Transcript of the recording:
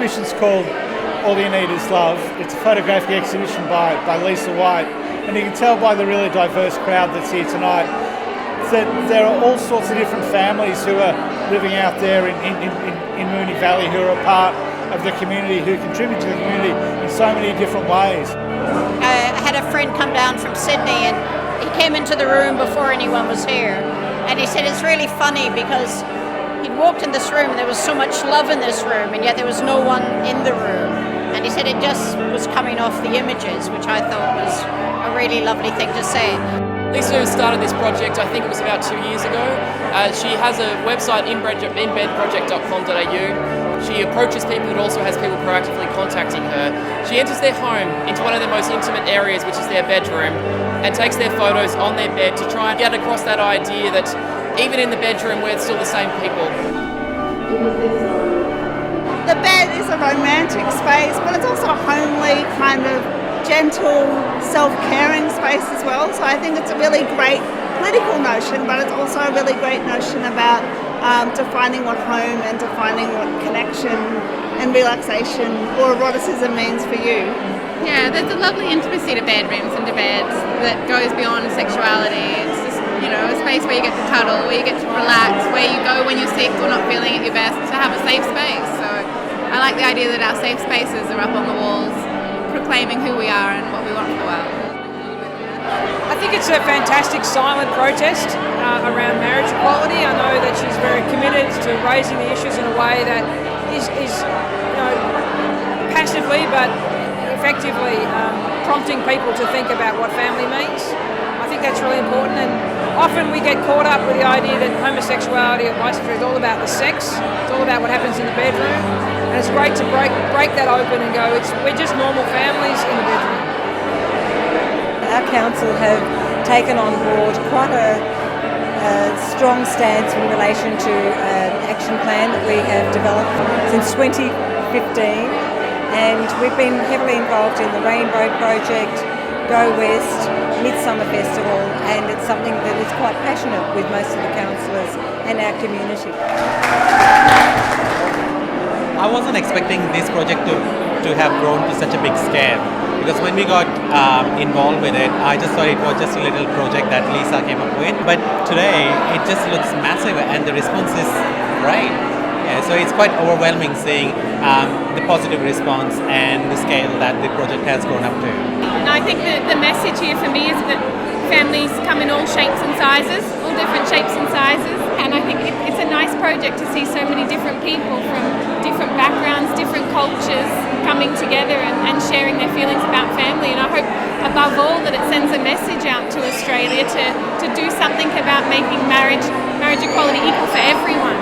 exhibition's called All You Need Is Love. It's a photographic exhibition by Lisa White, and you can tell by the really diverse crowd that's here tonight that there are all sorts of different families who are living out there in Moonee Valley, who are a part of the community, who contribute to the community in so many different ways. I had a friend come down from Sydney, and he came into the room before anyone was here, and he said it's really funny because he'd walked in this room and there was so much love in this room, and yet there was no one in the room, and he said it just was coming off the images, which I thought was a really lovely thing to say. Lisa started this project, I think it was about 2 years ago. She has a website, inbedproject.com.au. She approaches people, but also has people proactively contacting her. She enters their home into one of their most intimate areas, which is their bedroom, and takes their photos on their bed to try and get across that idea that even in the bedroom we're still the same people. The bed is a romantic space, but it's also a homely, kind of gentle, self-caring space as well. So I think it's a really great political notion, but it's also a really great notion about defining what home and defining what connection and relaxation or eroticism means for you. Yeah, there's a lovely intimacy to bedrooms and to beds that goes beyond sexuality. It's just, a space where you get to cuddle, where you get to relax, where you go when you're sick or not feeling at your best, to have a safe space. So I like the idea that our safe spaces are up on the walls, proclaiming who we are and what we want for the world. I think it's a fantastic silent protest around marriage equality. I know that she's very committed to raising the issues in a way that is passively but effectively prompting people to think about what family means. I think that's really important, and often we get caught up with the idea that homosexuality or bisexuality is all about the sex, it's all about what happens in the bedroom, and it's great to break that open and go, we're just normal families in the bedroom. Our council have taken on board quite a strong stance in relation to an action plan that we have developed since 2015, and we've been heavily involved in the Rainbow Project, Go West, Midsumma Festival, and it's something that is quite passionate with most of the councillors and our community. I wasn't expecting this project to have grown to such a big scale, because when we got involved with it, I just thought it was just a little project that Lisa came up with. But today, it just looks massive and the response is great. Yeah, so it's quite overwhelming seeing the positive response and the scale that the project has grown up to. And I think that the message here for me is that families come in all shapes and sizes, all different shapes and sizes, and I think it's a nice project to see so many different people from different backgrounds, different cultures coming together and sharing their feelings about family. And I hope above all that it sends a message out to Australia to do something about making marriage equality equal for everyone.